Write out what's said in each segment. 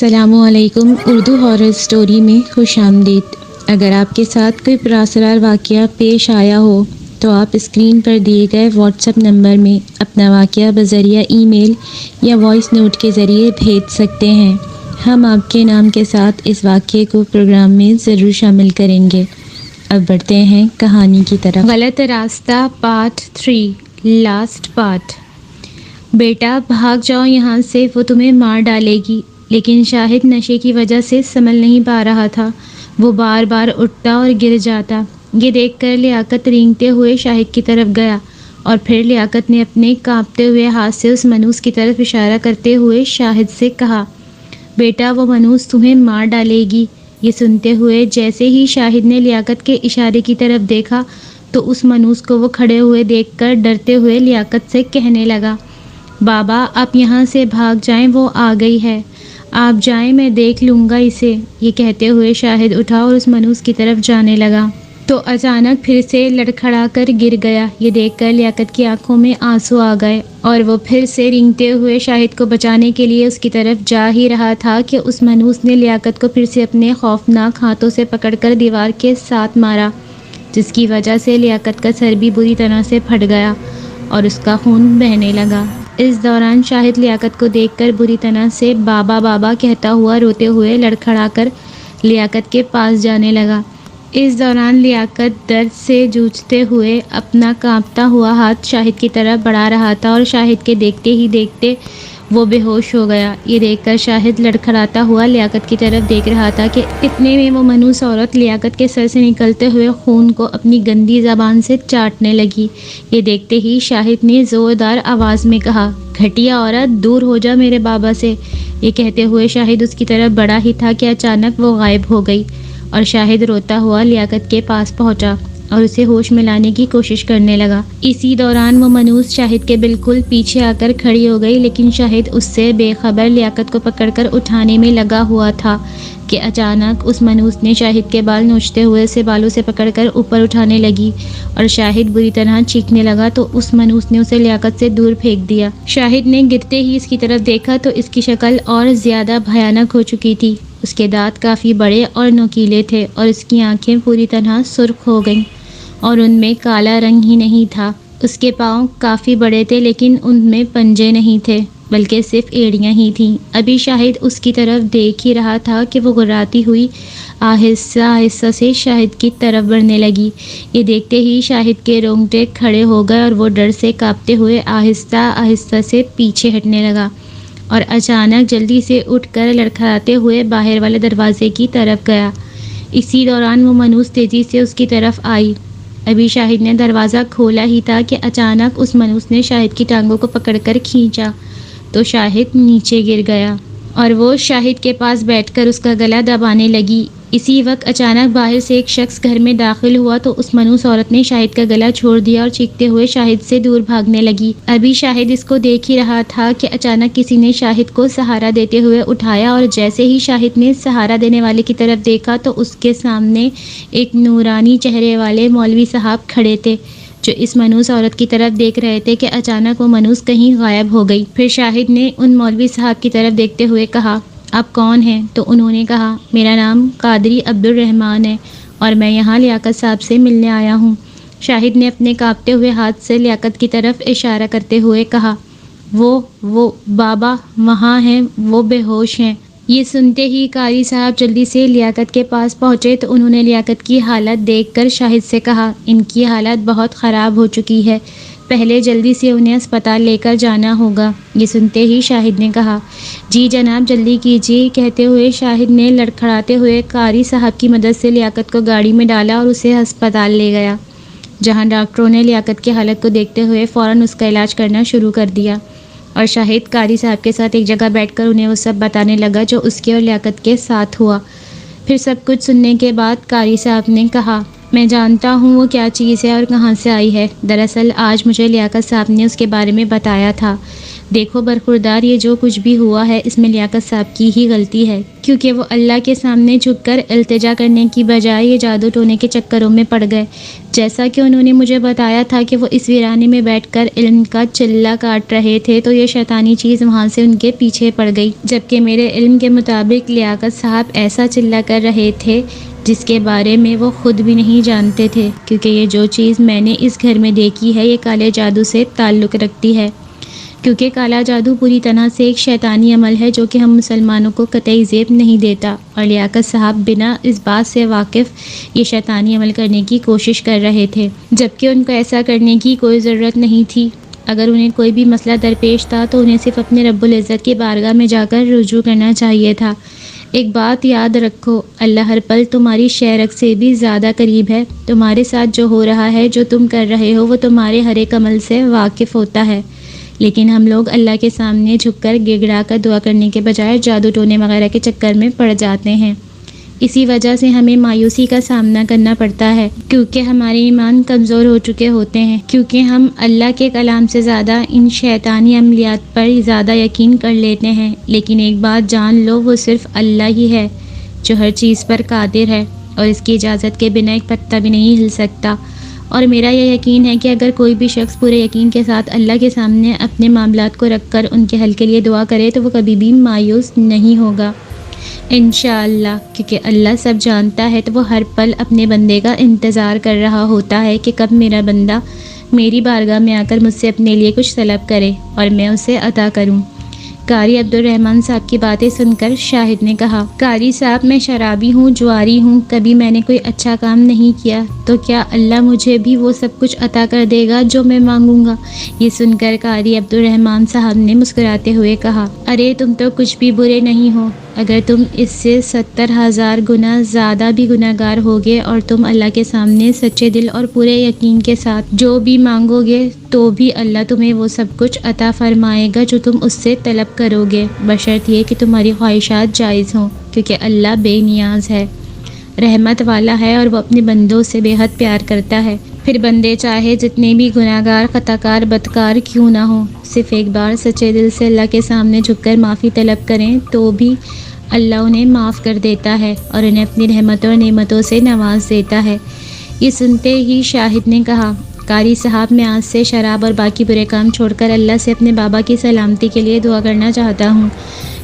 السلام علیکم، Urdu horror story میں خوش آمدید۔ اگر آپ کے ساتھ کوئی پراسرار واقعہ پیش آیا ہو تو آپ اسکرین پر دیے گئے واٹس ایپ نمبر میں اپنا واقعہ بذریعہ ای میل یا وائس نوٹ کے ذریعے بھیج سکتے ہیں۔ ہم آپ کے نام کے ساتھ اس واقعے کو پروگرام میں ضرور شامل کریں گے۔ اب بڑھتے ہیں کہانی کی طرف۔ غلط راستہ پارٹ 3 لاسٹ پارٹ۔ بیٹا بھاگ جاؤ یہاں سے، وہ تمہیں مار ڈالے گی۔ لیکن شاہد نشے کی وجہ سے سنبھل نہیں پا رہا تھا۔ وہ بار بار اٹھتا اور گر جاتا۔ یہ دیکھ کر لیاقت رینگتے ہوئے شاہد کی طرف گیا اور پھر لیاقت نے اپنے کانپتے ہوئے ہاتھ سے اس منوس کی طرف اشارہ کرتے ہوئے شاہد سے کہا، بیٹا وہ منوس تمہیں مار ڈالے گی۔ یہ سنتے ہوئے جیسے ہی شاہد نے لیاقت کے اشارے کی طرف دیکھا تو اس منوس کو وہ کھڑے ہوئے دیکھ کر ڈرتے ہوئے لیاقت سے کہنے لگا، بابا آپ یہاں سے بھاگ جائیں، وہ آ گئی ہے، آپ جائیں، میں دیکھ لوں گا اسے۔ یہ کہتے ہوئے شاہد اٹھا اور اس منوس کی طرف جانے لگا تو اچانک پھر سے لڑکھڑا کر گر گیا۔ یہ دیکھ کر لیاقت کی آنکھوں میں آنسو آ گئے اور وہ پھر سے رینگتے ہوئے شاہد کو بچانے کے لیے اس کی طرف جا ہی رہا تھا کہ اس منوس نے لیاقت کو پھر سے اپنے خوفناک ہاتھوں سے پکڑ کر دیوار کے ساتھ مارا، جس کی وجہ سے لیاقت کا سر بھی بری طرح سے پھٹ گیا اور اس کا خون بہنے لگا۔ اس دوران شاہد لیاقت کو دیکھ کر بری طرح سے بابا بابا کہتا ہوا روتے ہوئے لڑکھڑا کر لیاقت کے پاس جانے لگا۔ اس دوران لیاقت درد سے جوجھتے ہوئے اپنا کانپتا ہوا ہاتھ شاہد کی طرف بڑھا رہا تھا اور شاہد کے دیکھتے ہی دیکھتے وہ بے ہوش ہو گیا۔ یہ دیکھ کر شاہد لڑکھڑاتا ہوا لیاقت کی طرف دیکھ رہا تھا کہ اتنے میں وہ منحوس عورت لیاقت کے سر سے نکلتے ہوئے خون کو اپنی گندی زبان سے چاٹنے لگی۔ یہ دیکھتے ہی شاہد نے زوردار آواز میں کہا، گھٹیا عورت، دور ہو جا میرے بابا سے۔ یہ کہتے ہوئے شاہد اس کی طرف بڑھا ہی تھا کہ اچانک وہ غائب ہو گئی اور شاہد روتا ہوا لیاقت کے پاس پہنچا اور اسے ہوش میں لانے کی کوشش کرنے لگا۔ اسی دوران وہ منوس شاہد کے بالکل پیچھے آ کر کھڑی ہو گئی، لیکن شاہد اس سے بے خبر لیاقت کو پکڑ کر اٹھانے میں لگا ہوا تھا کہ اچانک اس منوس نے شاہد کے بال نوچتے ہوئے اسے بالوں سے پکڑ کر اوپر اٹھانے لگی اور شاہد بری طرح چیخنے لگا تو اس منوس نے اسے لیاقت سے دور پھینک دیا۔ شاہد نے گرتے ہی اس کی طرف دیکھا تو اس کی شکل اور زیادہ بھیانک ہو چکی تھی۔ اس کے دانت کافی بڑے اور نوکیلے تھے اور اس کی آنکھیں پوری طرح سرخ ہو گئیں اور ان میں کالا رنگ ہی نہیں تھا۔ اس کے پاؤں کافی بڑے تھے لیکن ان میں پنجے نہیں تھے بلکہ صرف ایڑیاں ہی تھیں۔ ابھی شاہد اس کی طرف دیکھ ہی رہا تھا کہ وہ گراتی ہوئی آہستہ آہستہ سے شاہد کی طرف بڑھنے لگی۔ یہ دیکھتے ہی شاہد کے رونگٹے کھڑے ہو گئے اور وہ ڈر سے کانپتے ہوئے آہستہ آہستہ سے پیچھے ہٹنے لگا اور اچانک جلدی سے اٹھ کر لڑکھڑاتے ہوئے باہر والے دروازے کی طرف گیا۔ اسی دوران وہ منوس تیزی سے اس کی طرف آئی۔ ابھی شاہد نے دروازہ کھولا ہی تھا کہ اچانک اس منوس نے شاہد کی ٹانگوں کو پکڑ کر کھینچا تو شاہد نیچے گر گیا اور وہ شاہد کے پاس بیٹھ کر اس کا گلا دبانے لگی۔ اسی وقت اچانک باہر سے ایک شخص گھر میں داخل ہوا تو اس منحوس عورت نے شاہد کا گلا چھوڑ دیا اور چیختے ہوئے شاہد سے دور بھاگنے لگی۔ ابھی شاہد اس کو دیکھ ہی رہا تھا کہ اچانک کسی نے شاہد کو سہارا دیتے ہوئے اٹھایا اور جیسے ہی شاہد نے سہارا دینے والے کی طرف دیکھا تو اس کے سامنے ایک نورانی چہرے والے مولوی صاحب کھڑے تھے جو اس منحوس عورت کی طرف دیکھ رہے تھے کہ اچانک وہ منحوس کہیں غائب ہو گئی۔ پھر شاہد نے ان مولوی صاحب کی طرف دیکھتے ہوئے کہا، آپ کون ہیں؟ تو انہوں نے کہا، میرا نام قادری عبدالرحمن ہے اور میں یہاں لیاقت صاحب سے ملنے آیا ہوں۔ شاہد نے اپنے کانپتے ہوئے ہاتھ سے لیاقت کی طرف اشارہ کرتے ہوئے کہا، وہ بابا وہاں ہیں، وہ بے ہوش ہیں۔ یہ سنتے ہی قاری صاحب جلدی سے لیاقت کے پاس پہنچے تو انہوں نے لیاقت کی حالت دیکھ کر شاہد سے کہا، ان کی حالت بہت خراب ہو چکی ہے، پہلے جلدی سے انہیں اسپتال لے کر جانا ہوگا۔ یہ سنتے ہی شاہد نے کہا، جی جناب جلدی کیجیے۔ کہتے ہوئے شاہد نے لڑکھڑاتے ہوئے قاری صاحب کی مدد سے لیاقت کو گاڑی میں ڈالا اور اسے ہسپتال لے گیا، جہاں ڈاکٹروں نے لیاقت کی حالت کو دیکھتے ہوئے فوراً اس کا علاج کرنا شروع کر دیا اور شاہد قاری صاحب کے ساتھ ایک جگہ بیٹھ کر انہیں وہ سب بتانے لگا جو اس کے اور لیاقت کے ساتھ ہوا۔ پھر سب کچھ سننے کے بعد قاری صاحب نے کہا، میں جانتا ہوں وہ کیا چیز ہے اور کہاں سے آئی ہے۔ دراصل آج مجھے لیاقت صاحب نے اس کے بارے میں بتایا تھا۔ دیکھو برخوردار، یہ جو کچھ بھی ہوا ہے اس میں لیاقت صاحب کی ہی غلطی ہے، کیونکہ وہ اللہ کے سامنے جھک کر التجا کرنے کی بجائے یہ جادو ٹونے کے چکروں میں پڑ گئے۔ جیسا کہ انہوں نے مجھے بتایا تھا کہ وہ اس ویرانے میں بیٹھ کر علم کا چلہ کاٹ رہے تھے تو یہ شیطانی چیز وہاں سے ان کے پیچھے پڑ گئی، جبکہ میرے علم کے مطابق لیاقت صاحب ایسا چلہ کر رہے تھے جس کے بارے میں وہ خود بھی نہیں جانتے تھے، کیونکہ یہ جو چیز میں نے اس گھر میں دیکھی ہے یہ کالے جادو سے تعلق رکھتی ہے، کیونکہ کالا جادو پوری طرح سے ایک شیطانی عمل ہے جو کہ ہم مسلمانوں کو قطعی زیب نہیں دیتا، اور لیاقت صاحب بنا اس بات سے واقف یہ شیطانی عمل کرنے کی کوشش کر رہے تھے، جبکہ ان کو ایسا کرنے کی کوئی ضرورت نہیں تھی۔ اگر انہیں کوئی بھی مسئلہ درپیش تھا تو انہیں صرف اپنے رب العزت کی بارگاہ میں جا کر رجوع کرنا چاہیے تھا۔ ایک بات یاد رکھو، اللہ ہر پل تمہاری شہرک سے بھی زیادہ قریب ہے، تمہارے ساتھ جو ہو رہا ہے، جو تم کر رہے ہو، وہ تمہارے ہر ایک عمل سے واقف ہوتا ہے، لیکن ہم لوگ اللہ کے سامنے جھک کر گڑ گڑا کر دعا کرنے کے بجائے جادو ٹونے وغیرہ کے چکر میں پڑ جاتے ہیں۔ اسی وجہ سے ہمیں مایوسی کا سامنا کرنا پڑتا ہے، کیونکہ ہمارے ایمان کمزور ہو چکے ہوتے ہیں، کیونکہ ہم اللہ کے کلام سے زیادہ ان شیطانی عملیات پر زیادہ یقین کر لیتے ہیں۔ لیکن ایک بات جان لو، وہ صرف اللہ ہی ہے جو ہر چیز پر قادر ہے، اور اس کی اجازت کے بنا ایک پتا بھی نہیں ہل سکتا۔ اور میرا یہ یقین ہے کہ اگر کوئی بھی شخص پورے یقین کے ساتھ اللہ کے سامنے اپنے معاملات کو رکھ کر ان کے حل کے لیے دعا کرے تو وہ کبھی بھی مایوس نہیں ہوگا انشاءاللہ، کیونکہ اللہ سب جانتا ہے، تو وہ ہر پل اپنے بندے کا انتظار کر رہا ہوتا ہے کہ کب میرا بندہ میری بارگاہ میں آ کر مجھ سے اپنے لیے کچھ طلب کرے اور میں اسے عطا کروں۔ قاری عبدالرحمن صاحب کی باتیں سن کر شاہد نے کہا، قاری صاحب میں شرابی ہوں، جواری ہوں، کبھی میں نے کوئی اچھا کام نہیں کیا، تو کیا اللہ مجھے بھی وہ سب کچھ عطا کر دے گا جو میں مانگوں گا؟ یہ سن کر قاری عبدالرحمن صاحب نے مسکراتے ہوئے کہا، ارے تم تو کچھ بھی برے نہیں ہو، اگر تم اس سے 70,000 گنا زیادہ بھی گناہ گار ہوگے اور تم اللہ کے سامنے سچے دل اور پورے یقین کے ساتھ جو بھی مانگو گے تو بھی اللہ تمہیں وہ سب کچھ عطا فرمائے گا جو تم اس سے طلب کرو گے، بشرط یہ کہ تمہاری خواہشات جائز ہوں، کیونکہ اللہ بے نیاز ہے، رحمت والا ہے، اور وہ اپنے بندوں سے بے حد پیار کرتا ہے۔ پھر بندے چاہے جتنے بھی گناہ گار، خطا کار، بدکار کیوں نہ ہوں، صرف ایک بار سچے دل سے اللہ کے سامنے جھک کر معافی طلب کریں تو بھی اللہ انہیں معاف کر دیتا ہے اور انہیں اپنی رحمتوں اور نعمتوں سے نواز دیتا ہے۔ یہ سنتے ہی شاہد نے کہا، قاری صاحب میں آج سے شراب اور باقی برے کام چھوڑ کر اللہ سے اپنے بابا کی سلامتی کے لیے دعا کرنا چاہتا ہوں،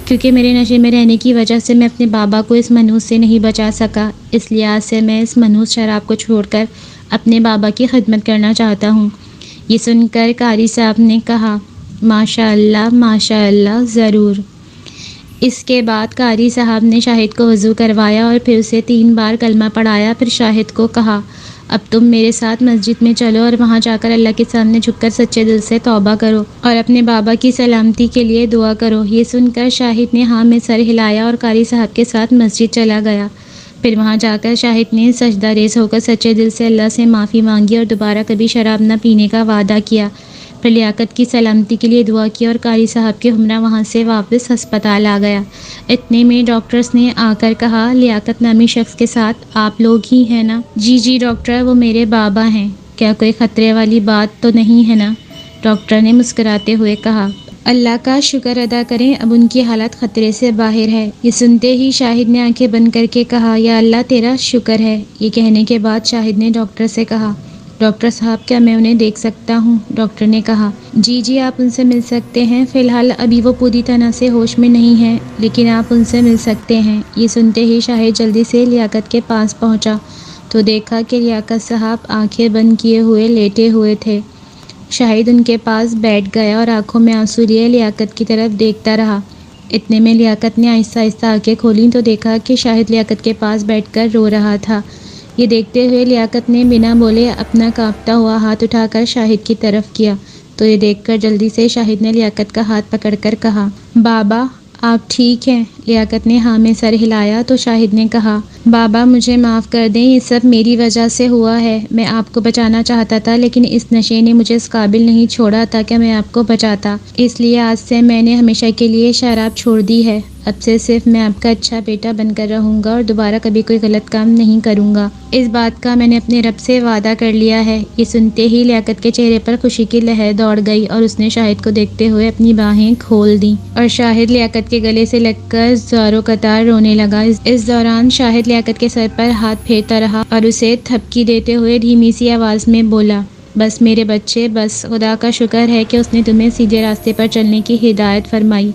کیونکہ میرے نشے میں رہنے کی وجہ سے میں اپنے بابا کو اس منحوس سے نہیں بچا سکا، اس لیے آج سے میں اس منحوس شراب کو چھوڑ کر اپنے بابا کی خدمت کرنا چاہتا ہوں۔ یہ سن کر قاری صاحب نے کہا، ماشاء اللہ، ضرور۔ اس کے بعد قاری صاحب نے شاہد کو وضو کروایا اور پھر اسے 3 بار کلمہ پڑھایا، پھر شاہد کو کہا، اب تم میرے ساتھ مسجد میں چلو اور وہاں جا کر اللہ کے سامنے جھک کر سچے دل سے توبہ کرو اور اپنے بابا کی سلامتی کے لیے دعا کرو۔ یہ سن کر شاہد نے ہاں میں سر ہلایا اور قاری صاحب کے ساتھ مسجد چلا گیا۔ پھر وہاں جا کر شاہد نے سجدہ ریز ہو کر سچے دل سے اللہ سے معافی مانگی اور دوبارہ کبھی شراب نہ پینے کا وعدہ کیا، پھر لیاقت کی سلامتی کے لیے دعا کی اور قاری صاحب کے ہمراہ وہاں سے واپس ہسپتال آ گیا۔ اتنے میں ڈاکٹرز نے آ کر کہا، لیاقت نامی شخص کے ساتھ آپ لوگ ہی ہیں نا؟ جی ڈاکٹر، وہ میرے بابا ہیں۔ کیا کوئی خطرے والی بات تو نہیں ہے نا؟ ڈاکٹر نے مسکراتے ہوئے کہا، اللہ کا شکر ادا کریں، اب ان کی حالت خطرے سے باہر ہے۔ یہ سنتے ہی شاہد نے آنکھیں بند کر کے کہا، یا اللہ تیرا شکر ہے۔ یہ کہنے کے بعد شاہد نے ڈاکٹر سے کہا، ڈاکٹر صاحب کیا میں انہیں دیکھ سکتا ہوں؟ ڈاکٹر نے کہا، جی آپ ان سے مل سکتے ہیں، فی الحال ابھی وہ پوری طرح سے ہوش میں نہیں ہیں، لیکن آپ ان سے مل سکتے ہیں۔ یہ سنتے ہی شاہد جلدی سے لیاقت کے پاس پہنچا تو دیکھا کہ لیاقت صاحب آنکھیں بند کیے ہوئے لیٹے ہوئے تھے۔ شاہد ان کے پاس بیٹھ گیا اور آنکھوں میں آنسو لیے لیاقت کی طرف دیکھتا رہا۔ اتنے میں لیاقت نے آہستہ آہستہ آنکھیں کھولیں تو دیکھا کہ شاہد لیاقت کے پاس بیٹھ کر رو رہا تھا۔ یہ دیکھتے ہوئے لیاقت نے بنا بولے اپنا کانپتا ہوا ہاتھ اٹھا کر شاہد کی طرف کیا تو یہ دیکھ کر جلدی سے شاہد نے لیاقت کا ہاتھ پکڑ کر کہا، بابا آپ ٹھیک ہیں؟ لیاقت نے ہاں میں سر ہلایا تو شاہد نے کہا، بابا مجھے معاف کر دیں، یہ سب میری وجہ سے ہوا ہے، میں آپ کو بچانا چاہتا تھا لیکن اس نشے نے مجھے اس قابل نہیں چھوڑا تھا کہ میں آپ کو بچاتا، اس لیے آج سے میں نے ہمیشہ کے لیے شراب چھوڑ دی ہے۔ اب سے صرف میں آپ کا اچھا بیٹا بن کر رہوں گا اور دوبارہ کبھی کوئی غلط کام نہیں کروں گا۔ اس بات کا میں نے اپنے رب سے وعدہ کر لیا ہے۔ یہ سنتے ہی لیاقت کے چہرے پر خوشی کی لہر دوڑ گئی اور اس نے شاہد کو دیکھتے ہوئے اپنی باہیں کھول دیں اور شاہد لیاقت کے گلے سے لگ کر زاروں قطار رونے لگا۔ اس دوران شاہد لیاقت کے سر پر ہاتھ پھیرتا رہا اور اسے تھپکی دیتے ہوئے دھیمی سی آواز میں بولا، بس میرے بچے بس، خدا کا شکر ہے کہ اس نے تمہیں سیدھے راستے پر چلنے کی ہدایت فرمائی۔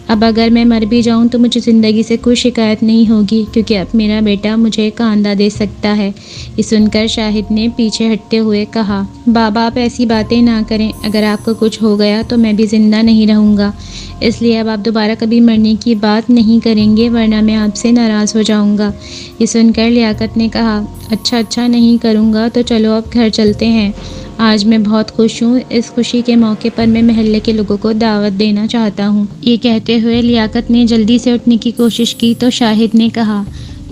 اب اگر میں مر بھی جاؤں تو مجھے زندگی سے کوئی شکایت نہیں ہوگی، کیونکہ اب میرا بیٹا مجھے کاندھا دے سکتا ہے۔ یہ سن کر شاہد نے پیچھے ہٹتے ہوئے کہا، بابا آپ ایسی باتیں نہ کریں، اگر آپ کو کچھ ہو گیا تو میں بھی زندہ نہیں رہوں گا، اس لیے اب آپ دوبارہ کبھی مرنے کی بات نہیں کریں گے، ورنہ میں آپ سے ناراض ہو جاؤں گا۔ یہ سن کر لیاقت نے کہا، اچھا نہیں کروں گا، تو چلو اب گھر چلتے ہیں، آج میں بہت خوش ہوں، اس خوشی کے موقع پر میں محلے کے لوگوں کو دعوت دینا چاہتا ہوں۔ یہ کہتے ہوئے لیاقت نے جلدی سے اٹھنے کی کوشش کی تو شاہد نے کہا،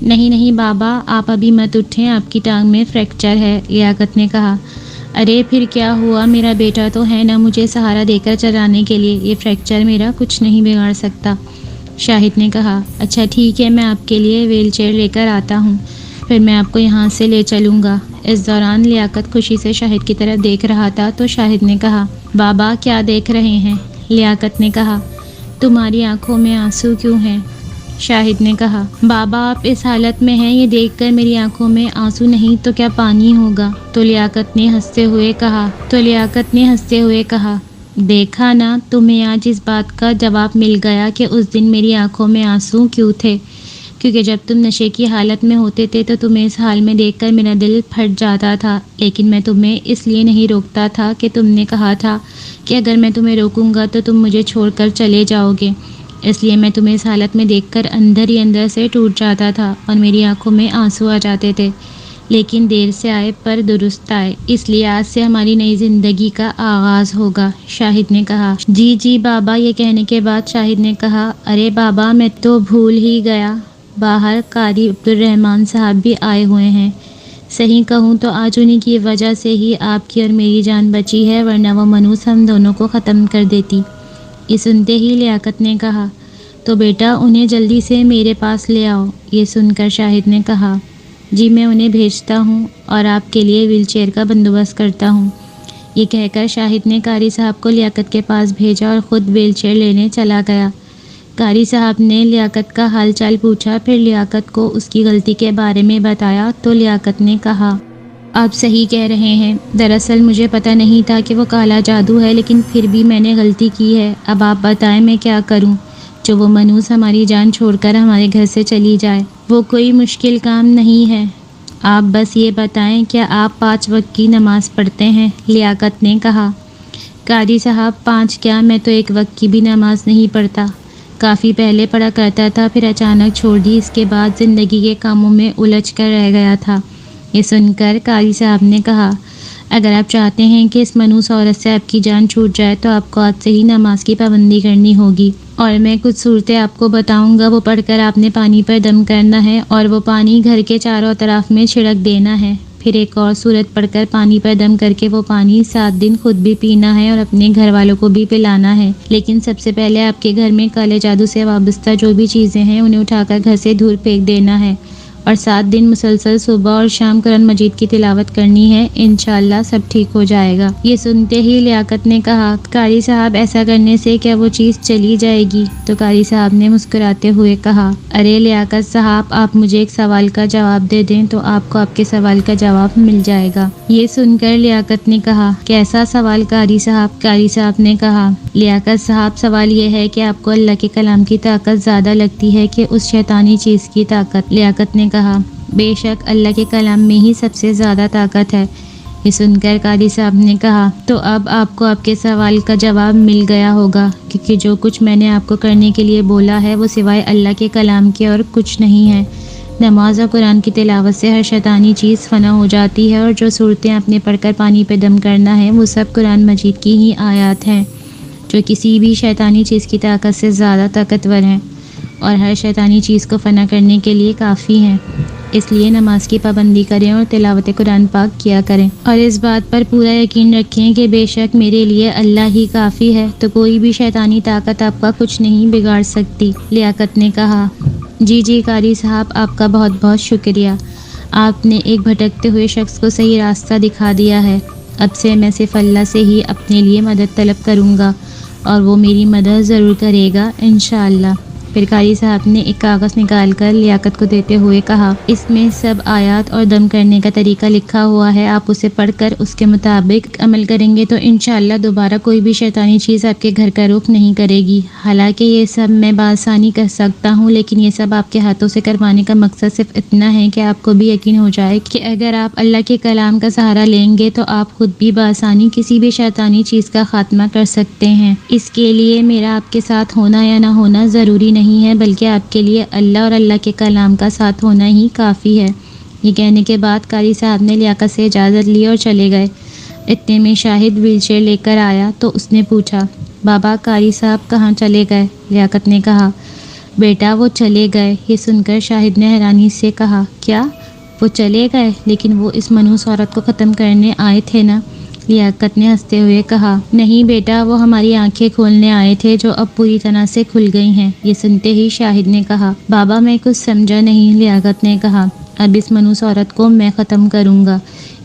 نہیں بابا آپ ابھی مت اٹھیں، آپ کی ٹانگ میں فریکچر ہے۔ لیاقت نے کہا، ارے پھر کیا ہوا، میرا بیٹا تو ہے نا مجھے سہارا دے کر چلانے کے لیے، یہ فریکچر میرا کچھ نہیں بگاڑ سکتا۔ شاہد نے کہا، اچھا ٹھیک ہے، میں آپ کے لیے ویل چیئر لے کر آتا ہوں، پھر میں آپ کو یہاں سے لے چلوں گا۔ اس دوران لیاقت خوشی سے شاہد کی طرف دیکھ رہا تھا تو شاہد نے کہا، بابا کیا دیکھ رہے ہیں؟ لیاقت نے کہا، تمہاری آنکھوں میں آنسو کیوں ہیں؟ شاہد نے کہا، بابا آپ اس حالت میں ہیں، یہ دیکھ کر میری آنکھوں میں آنسو نہیں تو کیا پانی ہوگا؟ تو لیاقت نے ہنستے ہوئے کہا، دیکھا نا، تمہیں آج اس بات کا جواب مل گیا کہ اس دن میری آنکھوں میں آنسو کیوں تھے، کیونکہ جب تم نشے کی حالت میں ہوتے تھے تو تمہیں اس حال میں دیکھ کر میرا دل پھٹ جاتا تھا، لیکن میں تمہیں اس لیے نہیں روکتا تھا کہ تم نے کہا تھا کہ اگر میں تمہیں روکوں گا تو تم مجھے چھوڑ کر چلے جاؤ گے، اس لیے میں تمہیں اس حالت میں دیکھ کر اندر ہی اندر سے ٹوٹ جاتا تھا اور میری آنکھوں میں آنسو آ جاتے تھے، لیکن دیر سے آئے پر درست آئے، اس لیے آج سے ہماری نئی زندگی کا آغاز ہوگا۔ شاہد نے کہا، جی بابا۔ یہ کہنے کے بعد شاہد نے کہا، ارے بابا میں تو بھول ہی گیا، باہر قاری عبدالرحمن صاحب بھی آئے ہوئے ہیں، صحیح کہوں تو آج انہی کی وجہ سے ہی آپ کی اور میری جان بچی ہے، ورنہ وہ منوس ہم دونوں کو ختم کر دیتی۔ یہ سنتے ہی لیاقت نے کہا، تو بیٹا انہیں جلدی سے میرے پاس لے آؤ۔ یہ سن کر شاہد نے کہا، جی میں انہیں بھیجتا ہوں اور آپ کے لیے ویل چیئر کا بندوبست کرتا ہوں۔ یہ کہہ کر شاہد نے قاری صاحب کو لیاقت کے پاس بھیجا اور خود ویل چیئر لینے چلا گیا۔ قاری صاحب نے لیاقت کا حال چال پوچھا، پھر لیاقت کو اس کی غلطی کے بارے میں بتایا تو لیاقت نے کہا، آپ صحیح کہہ رہے ہیں، دراصل مجھے پتہ نہیں تھا کہ وہ کالا جادو ہے، لیکن پھر بھی میں نے غلطی کی ہے، اب آپ بتائیں میں کیا کروں جو وہ منوس ہماری جان چھوڑ کر ہمارے گھر سے چلی جائے۔ وہ کوئی مشکل کام نہیں ہے، آپ بس یہ بتائیں کیا آپ 5 وقت کی نماز پڑھتے ہیں؟ لیاقت نے کہا، قاری صاحب 5 کیا، میں تو 1 وقت کی بھی نماز نہیں پڑھتا، کافی پہلے پڑھا کرتا تھا، پھر اچانک چھوڑ دی، اس کے بعد زندگی کے کاموں میں الجھ کر رہ گیا تھا۔ یہ سن کر قاری صاحب نے کہا، اگر آپ چاہتے ہیں کہ اس منوس عورت سے آپ کی جان چھوٹ جائے تو آپ کو آج سے ہی نماز کی پابندی کرنی ہوگی، اور میں کچھ صورتیں آپ کو بتاؤں گا، وہ پڑھ کر آپ نے پانی پر دم کرنا ہے اور وہ پانی گھر کے چاروں طرف میں چھڑک دینا ہے، پھر ایک اور صورت پڑھ کر پانی پر دم کر کے وہ پانی 7 دن خود بھی پینا ہے اور اپنے گھر والوں کو بھی پلانا ہے، لیکن سب سے پہلے آپ کے گھر میں کالے جادو سے وابستہ جو بھی چیزیں ہیں انہیں اٹھا کر گھر سے دور پھینک دینا ہے، اور 7 دن مسلسل صبح اور شام قرآن مجید کی تلاوت کرنی ہے، انشاءاللہ سب ٹھیک ہو جائے گا۔ یہ سنتے ہی لیاقت نے کہا، قاری صاحب ایسا کرنے سے کیا وہ چیز چلی جائے گی؟ تو قاری صاحب نے مسکراتے ہوئے کہا، ارے لیاقت صاحب آپ مجھے ایک سوال کا جواب دے دیں تو آپ کو آپ کے سوال کا جواب مل جائے گا۔ یہ سن کر لیاقت نے کہا، کیسا سوال قاری صاحب؟ قاری صاحب نے کہا، لیاقت صاحب سوال یہ ہے کہ آپ کو اللہ کے کلام کی طاقت زیادہ لگتی ہے کہ اس شیطانی چیز کی طاقت؟ لیاقت نے کہا، بے شک اللہ کے کلام میں ہی سب سے زیادہ طاقت ہے۔ یہ سن کر قاری صاحب نے کہا، تو اب آپ کو آپ کے سوال کا جواب مل گیا ہوگا، کیونکہ جو کچھ میں نے آپ کو کرنے کے لیے بولا ہے وہ سوائے اللہ کے کلام کے اور کچھ نہیں ہے۔ نماز اور قرآن کی تلاوت سے ہر شیطانی چیز فنا ہو جاتی ہے، اور جو صورتیں آپ نے پڑھ کر پانی پہ دم کرنا ہے وہ سب قرآن مجید کی ہی آیات ہیں جو کسی بھی شیطانی چیز کی طاقت سے زیادہ طاقتور ہیں اور ہر شیطانی چیز کو فنا کرنے کے لیے کافی ہیں۔ اس لیے نماز کی پابندی کریں اور تلاوت قرآن پاک کیا کریں، اور اس بات پر پورا یقین رکھیں کہ بے شک میرے لیے اللہ ہی کافی ہے، تو کوئی بھی شیطانی طاقت آپ کا کچھ نہیں بگاڑ سکتی۔ لیاقت نے کہا، جی قاری صاحب، آپ کا بہت بہت شکریہ، آپ نے ایک بھٹکتے ہوئے شخص کو صحیح راستہ دکھا دیا ہے۔ اب سے میں صرف اللہ سے ہی اپنے لیے مدد طلب کروں گا اور وہ میری مدد ضرور کرے گا انشاءاللہ۔ پھر قاری صاحب نے ایک کاغذ نکال کر لیاقت کو دیتے ہوئے کہا، اس میں سب آیات اور دم کرنے کا طریقہ لکھا ہوا ہے، آپ اسے پڑھ کر اس کے مطابق عمل کریں گے تو انشاءاللہ دوبارہ کوئی بھی شیطانی چیز آپ کے گھر کا رخ نہیں کرے گی۔ حالانکہ یہ سب میں بآسانی کر سکتا ہوں، لیکن یہ سب آپ کے ہاتھوں سے کروانے کا مقصد صرف اتنا ہے کہ آپ کو بھی یقین ہو جائے کہ اگر آپ اللہ کے کلام کا سہارا لیں گے تو آپ خود بھی بآسانی کسی بھی شیطانی چیز کا خاتمہ کر سکتے ہیں۔ اس کے لیے میرا آپ کے ساتھ ہونا یا نہ ہونا ضروری نہیں ہے، بلکہ آپ کے لیے اللہ اور اللہ کے کلام کا ساتھ ہونا ہی کافی ہے۔ یہ کہنے کے بعد قاری صاحب نے لیاقت سے اجازت لی اور چلے گئے۔ اتنے میں شاہد ویل چیئر لے کر آیا تو اس نے پوچھا، بابا قاری صاحب کہاں چلے گئے؟ لیاقت نے کہا، بیٹا وہ چلے گئے۔ یہ سن کر شاہد نے حیرانی سے کہا، کیا وہ چلے گئے؟ لیکن وہ اس منحوس عورت کو ختم کرنے آئے تھے نا؟ لیاقت نے ہنستے ہوئے کہا، نہیں بیٹا، وہ ہماری آنکھیں کھولنے آئے تھے جو اب پوری طرح سے کھل گئی ہیں۔ یہ سنتے ہی شاہد نے کہا، بابا میں کچھ سمجھا نہیں۔ لیاقت نے کہا، اب اس منحوس عورت کو میں ختم کروں گا۔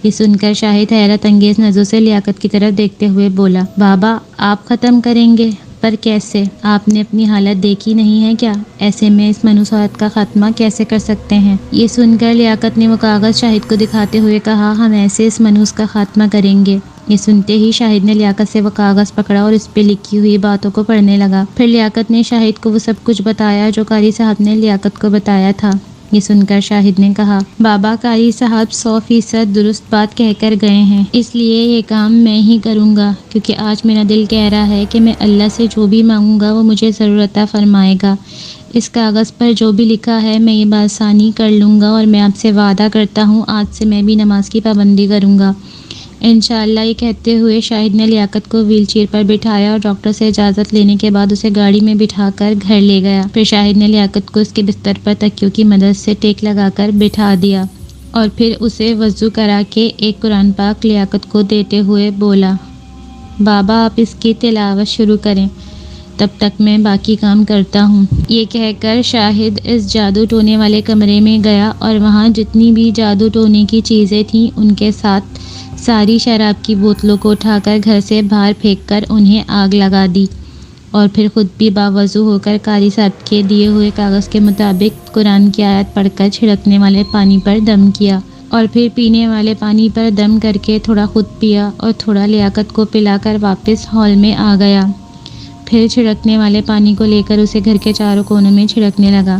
یہ سن کر شاہد حیرت انگیز نظروں سے لیاقت کی طرف دیکھتے ہوئے بولا، بابا آپ ختم کریں گے؟ پر کیسے؟ آپ نے اپنی حالت دیکھی نہیں ہے کیا؟ ایسے میں اس منحوس عورت کا خاتمہ کیسے کر سکتے ہیں؟ یہ سن کر لیاقت نے وہ کاغذ شاہد کو دکھاتے ہوئے کہا، ہم ایسے اس منحوس کا خاتمہ کریں گے۔ یہ سنتے ہی شاہد نے لیاقت سے وہ کاغذ پکڑا اور اس پہ لکھی ہوئی باتوں کو پڑھنے لگا۔ پھر لیاقت نے شاہد کو وہ سب کچھ بتایا جو قاری صاحب نے لیاقت کو بتایا تھا۔ یہ سن کر شاہد نے کہا، بابا قاری صاحب 100% درست بات کہہ کر گئے ہیں، اس لیے یہ کام میں ہی کروں گا، کیونکہ آج میرا دل کہہ رہا ہے کہ میں اللہ سے جو بھی مانگوں گا وہ مجھے ضرور عطا فرمائے گا۔ اس کاغذ پر جو بھی لکھا ہے میں یہ بآسانی کر لوں گا، اور میں آپ سے وعدہ کرتا ہوں آج سے میں بھی نماز کی پابندی کروں گا انشاءاللہ۔ یہ کہتے ہوئے شاہد نے لیاقت کو ویل چیئر پر بٹھایا اور ڈاکٹر سے اجازت لینے کے بعد اسے گاڑی میں بٹھا کر گھر لے گیا۔ پھر شاہد نے لیاقت کو اس کے بستر پر تکیوں کی مدد سے ٹیک لگا کر بٹھا دیا اور پھر اسے وضو کرا کے ایک قرآن پاک لیاقت کو دیتے ہوئے بولا، بابا آپ اس کی تلاوت شروع کریں، تب تک میں باقی کام کرتا ہوں۔ یہ کہہ کر شاہد اس جادو ٹونے والے کمرے میں گیا اور وہاں جتنی بھی جادو ٹونے کی چیزیں تھیں ان کے ساتھ ساری شراب کی بوتلوں کو اٹھا کر گھر سے باہر پھینک کر انہیں آگ لگا دی، اور پھر خود بھی باوضو ہو کر قاری صاحب کے دیے ہوئے کاغذ کے مطابق قرآن کی آیت پڑھ کر چھڑکنے والے پانی پر دم کیا، اور پھر پینے والے پانی پر دم کر کے تھوڑا خود پیا اور تھوڑا لیاقت کو پلا کر واپس ہال میں آ گیا۔ پھر چھڑکنے والے پانی کو لے کر اسے گھر کے چاروں کونوں میں چھڑکنے لگا۔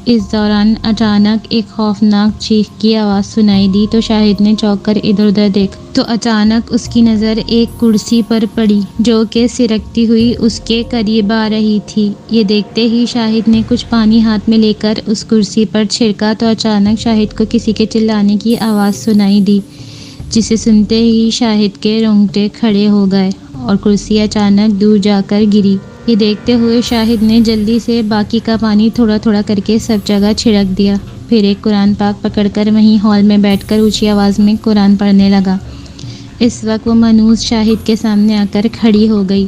اس دوران اچانک ایک خوفناک چیخ کی آواز سنائی دی تو شاہد نے چونک کر ادھر ادھر دیکھا تو اچانک اس کی نظر ایک کرسی پر پڑی جو کہ سرکتی ہوئی اس کے قریب آ رہی تھی۔ یہ دیکھتے ہی شاہد نے کچھ پانی ہاتھ میں لے کر اس کرسی پر چھڑکا تو اچانک شاہد کو کسی کے چلانے کی آواز سنائی دی، جسے سنتے ہی شاہد کے رونگٹے کھڑے ہو گئے اور کرسی اچانک دور جا کر گری۔ یہ دیکھتے ہوئے شاہد نے جلدی سے باقی کا پانی تھوڑا تھوڑا کر کے سب جگہ چھڑک دیا، پھر ایک قرآن پاک پکڑ کر وہیں ہال میں بیٹھ کر اونچی آواز میں قرآن پڑھنے لگا۔ اس وقت وہ منحوس شاہد کے سامنے آ کر کھڑی ہو گئی،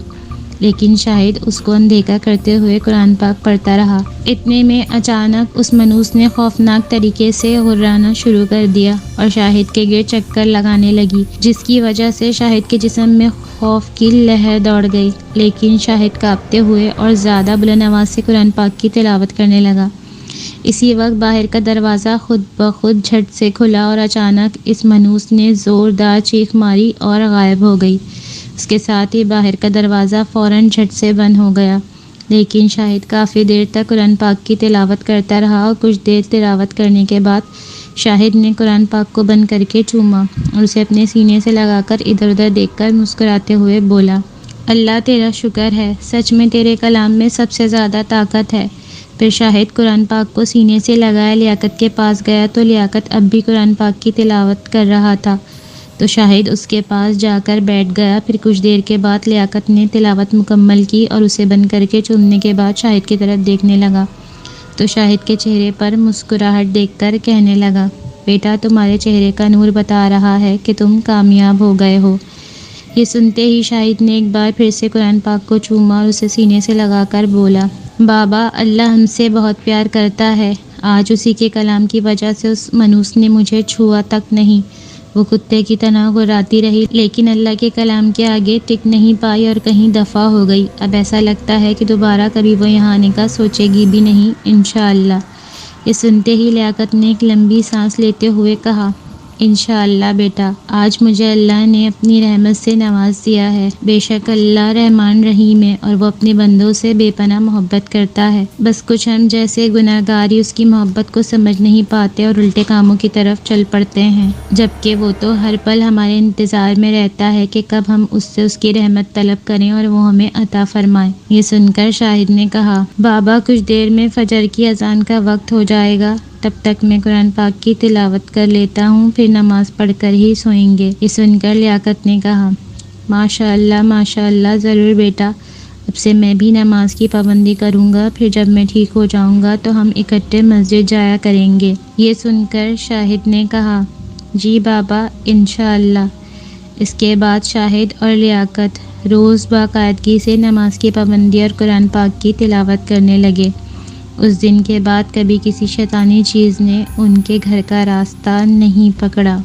لیکن شاہد اس کو اندیکھا کرتے ہوئے قرآن پاک پڑھتا رہا۔ اتنے میں اچانک اس منحوس نے خوفناک طریقے سے ہرانا شروع کر دیا اور شاہد کے گرد چکر لگانے لگی، جس کی وجہ سے شاہد کے جسم میں خوف کی لہر دوڑ گئی، لیکن شاہد کانپتے ہوئے اور زیادہ بلند آواز سے قرآن پاک کی تلاوت کرنے لگا۔ اسی وقت باہر کا دروازہ خود بخود جھٹ سے کھلا اور اچانک اس منحوس نے زوردار چیخ ماری اور غائب ہو گئی۔ اس کے ساتھ ہی باہر کا دروازہ فوراً جھٹ سے بند ہو گیا، لیکن شاہد کافی دیر تک قرآن پاک کی تلاوت کرتا رہا اور کچھ دیر تلاوت کرنے کے بعد شاہد نے قرآن پاک کو بند کر کے چوما اور اسے اپنے سینے سے لگا کر ادھر ادھر دیکھ کر مسکراتے ہوئے بولا، اللہ تیرا شکر ہے، سچ میں تیرے کلام میں سب سے زیادہ طاقت ہے۔ پھر شاہد قرآن پاک کو سینے سے لگائے لیاقت کے پاس گیا تو لیاقت اب بھی قرآن پاک کی تلاوت کر رہا تھا، تو شاہد اس کے پاس جا کر بیٹھ گیا۔ پھر کچھ دیر کے بعد لیاقت نے تلاوت مکمل کی اور اسے بند کر کے چومنے کے بعد شاہد کی طرف دیکھنے لگا تو شاہد کے چہرے پر مسکراہٹ دیکھ کر کہنے لگا، بیٹا تمہارے چہرے کا نور بتا رہا ہے کہ تم کامیاب ہو گئے ہو۔ یہ سنتے ہی شاہد نے ایک بار پھر سے قرآن پاک کو چوما اور اسے سینے سے لگا کر بولا، بابا اللہ ہم سے بہت پیار کرتا ہے، آج اسی کے کلام کی وجہ سے اس منوس نے مجھے چھوا تک نہیں۔ وہ کتے کی طرح گراتی رہی لیکن اللہ کے کلام کے آگے ٹک نہیں پائی اور کہیں دفع ہو گئی۔ اب ایسا لگتا ہے کہ دوبارہ کبھی وہ یہاں آنے کا سوچے گی بھی نہیں انشاءاللہ۔ یہ سنتے ہی لیاقت نے ایک لمبی سانس لیتے ہوئے کہا، انشاءاللہ بیٹا، آج مجھے اللہ نے اپنی رحمت سے نواز دیا ہے۔ بے شک اللہ رحمان رحیم ہے اور وہ اپنے بندوں سے بے پناہ محبت کرتا ہے۔ بس کچھ ہم جیسے گناہگار ہی اس کی محبت کو سمجھ نہیں پاتے اور الٹے کاموں کی طرف چل پڑتے ہیں، جبکہ وہ تو ہر پل ہمارے انتظار میں رہتا ہے کہ کب ہم اس سے اس کی رحمت طلب کریں اور وہ ہمیں عطا فرمائے۔ یہ سن کر شاہد نے کہا، بابا کچھ دیر میں فجر کی اذان کا وقت ہو جائے گا، تب تک میں قرآن پاک کی تلاوت کر لیتا ہوں، پھر نماز پڑھ کر ہی سوئیں گے۔ یہ سن کر لیاقت نے کہا، ماشاء اللہ ضرور بیٹا، اب سے میں بھی نماز کی پابندی کروں گا، پھر جب میں ٹھیک ہو جاؤں گا تو ہم اکٹھے مسجد جایا کریں گے۔ یہ سن کر شاہد نے کہا، جی بابا انشاءاللہ۔ اس کے بعد شاہد اور لیاقت روز باقاعدگی سے نماز کی پابندی اور قرآن پاک کی تلاوت کرنے لگے۔ اس دن کے بعد کبھی کسی شیطانی چیز نے ان کے گھر کا راستہ نہیں پکڑا۔